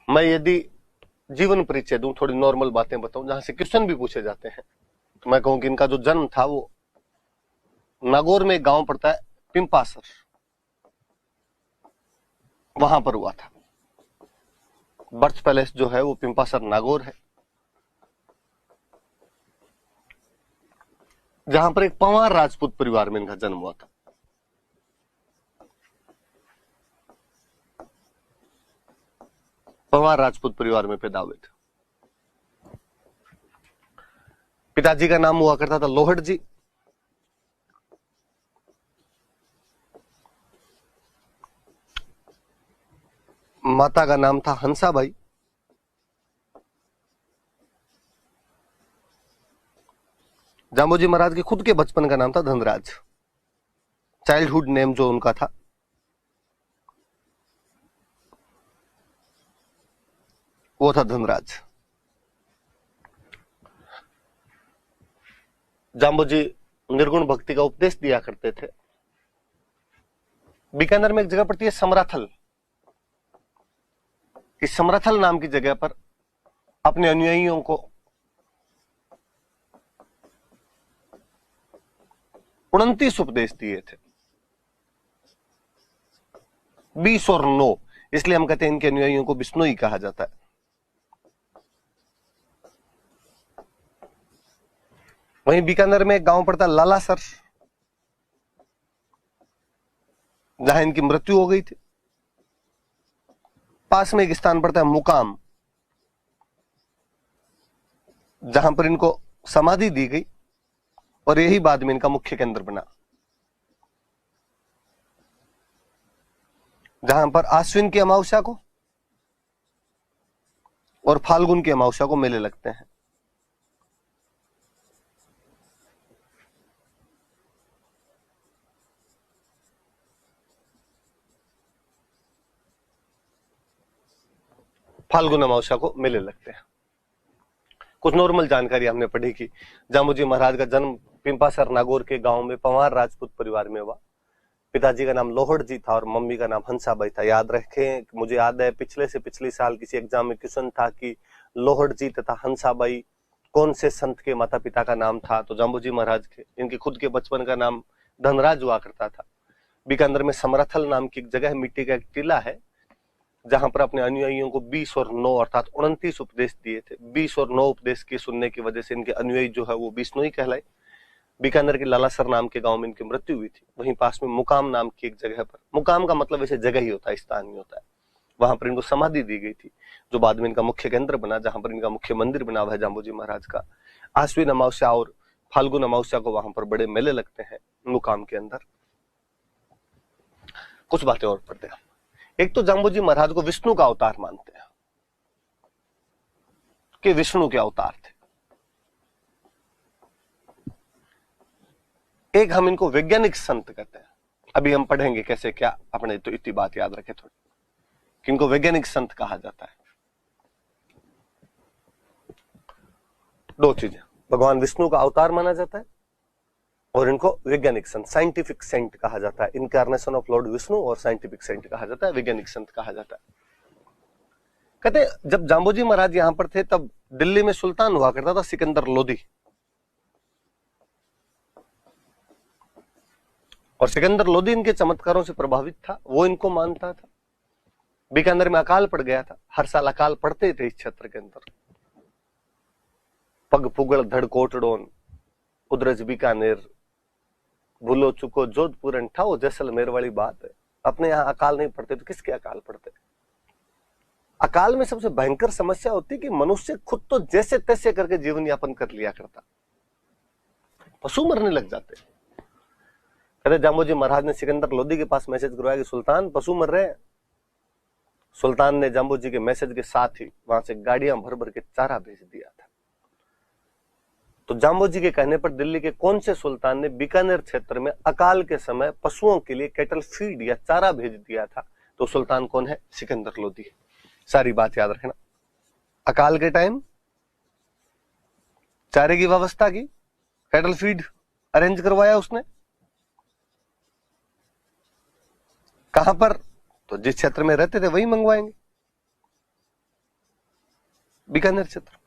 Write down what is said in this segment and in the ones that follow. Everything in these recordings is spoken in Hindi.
मैं यदि जीवन परिचय दूं, थोड़ी नॉर्मल बातें बताऊं जहां से क्वेश्चन भी पूछे जाते हैं, तो मैं कहूं कि इनका जो जन्म था वो नागौर में एक गांव पड़ता है पिंपासर, वहां पर हुआ था। बर्थ पैलेस जो है वो पिंपासर नागौर है, जहां पर एक पंवार राजपूत परिवार में इनका जन्म हुआ था। पंवार राजपूत परिवार में पैदा हुए थे। पिताजी का नाम हुआ करता था लोहड़ जी, माता का नाम था हंसाबाई, जांबोजी महाराज के खुद के बचपन का नाम था धनराज। चाइल्डहुड नेम जो उनका था वो था धनराज। जांबोजी निर्गुण भक्ति का उपदेश दिया करते थे। बीकानेर में एक जगह पड़ती है समराथल, इस समराथल नाम की जगह पर अपने अनुयायियों को 29 उपदेश दिए थे। 20 और 9, इसलिए हम कहते हैं इनके अनुयायियों को बिश्नोई कहा जाता है। वहीं बीकानेर में एक गांव पड़ता है लालासर, जहां इनकी मृत्यु हो गई थी। पास में एक स्थान पड़ता है मुकाम, जहां पर इनको समाधि दी गई और यही बाद में इनका मुख्य केंद्र बना, जहां पर आश्विन की अमावस्या को और फाल्गुन की अमावस्या को मेले लगते हैं। फाल्गुन अमावस्या को मेले लगते हैं। कुछ नॉर्मल जानकारी हमने पढ़ी कि जांबोजी महाराज का जन्म पिंपासर नागौर के गांव में पंवार राजपूत परिवार में हुआ। पिताजी का नाम लोहड़ जी था और मम्मी का नाम हंसाबाई था। याद रखें, मुझे याद है पिछले से पिछले साल किसी एग्जाम में क्वेश्चन था कि लोहड़ जी तथा हंसाबाई कौन से संत के माता पिता का नाम था, तो जांबोजी महाराज के। इनके खुद के बचपन का नाम धनराज हुआ करता था। बीकानेर में समराथल नाम की एक जगह है, मिट्टी का एक टीला है, जहां पर अपने अनुयायियों को 20 और 9 अर्थात 29 उपदेश दिए थे। 20 और 9 उपदेश के सुनने की वजह से इनके अनुयायी जो है वो बिश्नोई कहलाए। बीकानेर के लालासर नाम के गांव में इनकी मृत्यु हुई थी। वहीं पास में मुकाम नाम की एक जगह पर, मुकाम का मतलब वैसे जगह ही होता है, स्थान नहीं होता है, वहां पर इनको समाधि दी गई थी, जो बाद में इनका मुख्य केंद्र बना, जहां पर इनका मुख्य मंदिर बना हुआ है जांबोजी महाराज का। आश्विन अमावस्या और फाल्गुन अमावस्या को वहां पर बड़े मेले लगते हैं मुकाम के अंदर। कुछ बातें और पढ़ते हैं। एक तो जांबोजी महाराज को विष्णु का अवतार मानते हैं कि विष्णु के अवतार थे। एक हम इनको वैज्ञानिक संत कहते हैं। अभी हम पढ़ेंगे कैसे क्या, अपने तो इतनी बात याद रखे थोड़ी कि इनको वैज्ञानिक संत कहा जाता है। दो चीजें, भगवान विष्णु का अवतार माना जाता है और इनको वैज्ञानिक संत, साइंटिफिक सेंट कहा जाता है। इनकारनेशन ऑफ लॉर्ड विष्णु और साइंटिफिक सेंट कहा जाता है, वैज्ञानिक संत कहा जाता है। कहते जब जांबोजी महाराज यहां पर थे तब दिल्ली में सुल्तान हुआ करता था सिकंदर लोदी, और सिकंदर लोदी इनके चमत्कारों से प्रभावित था, वो इनको मानता था। बीकानेर में अकाल पड़ गया था, हर साल अकाल पड़ते थे इस क्षेत्र के अंदर। पग पुगड़ धड़ कोटड़ोन, उदरज बीकानेर, भूलो चुको जोधपुर ठाओ जैसलमेर वाली बात है। अपने यहां अकाल नहीं पड़ते तो किसके अकाल पड़ते। अकाल में सबसे भयंकर समस्या होती कि मनुष्य खुद तो जैसे तैसे करके जीवन यापन कर लिया करता, पशु मरने लग जाते। कहते जांबोजी महाराज ने सिकंदर लोदी के पास मैसेज करवाया कि सुल्तान पशु मर रहे हैं। सुल्तान ने जांबोजी के मैसेज के साथ ही वहां से गाड़ियां भर भर के चारा भेज दिया था। तो जांबोजी के कहने पर दिल्ली के कौन से सुल्तान ने बीकानेर क्षेत्र में अकाल के समय पशुओं के लिए कैटल फीड या चारा भेज दिया था, तो सुल्तान कौन है, सिकंदर लोदी। सारी बात याद रखना। अकाल के टाइम चारे की व्यवस्था की, कैटल फीड अरेंज करवाया उसने। कहां पर, तो जिस क्षेत्र में रहते थे वही मंगवाएंगे। बीकानेर क्षेत्र।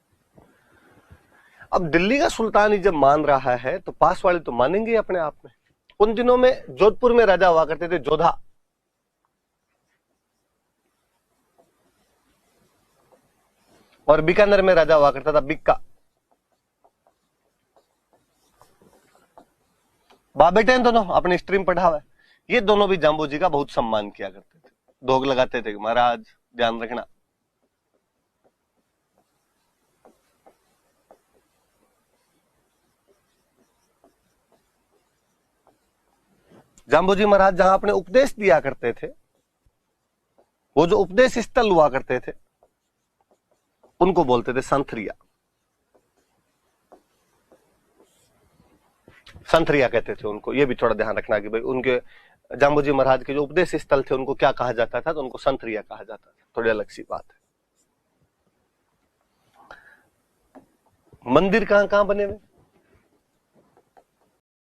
अब दिल्ली का सुल्तान ही जब मान रहा है तो पास वाले तो मानेंगे अपने आप में। उन दिनों में जोधपुर में राजा हुआ करते थे जोधा, और बीकानेर में राजा हुआ करता था बिक्का। बाप बेटे हैं दोनों, अपने स्ट्रीम पढ़ा हुआ है। ये दोनों भी जाम्बू जी का बहुत सम्मान किया करते थे, दोग लगाते थे, महाराज ध्यान रखना। जाम्बू जी महाराज जहां अपने उपदेश दिया करते थे, वो जो उपदेश स्थल हुआ करते थे, उनको बोलते थे संथरिया। संथरिया कहते थे उनको। ये भी थोड़ा ध्यान रखना कि भाई उनके जाम्बू जी महाराज के जो उपदेश स्थल थे उनको क्या कहा जाता था, तो उनको संथरिया कहा जाता था। थोड़ी अलग सी बात है। मंदिर कहां कहां बने हुए?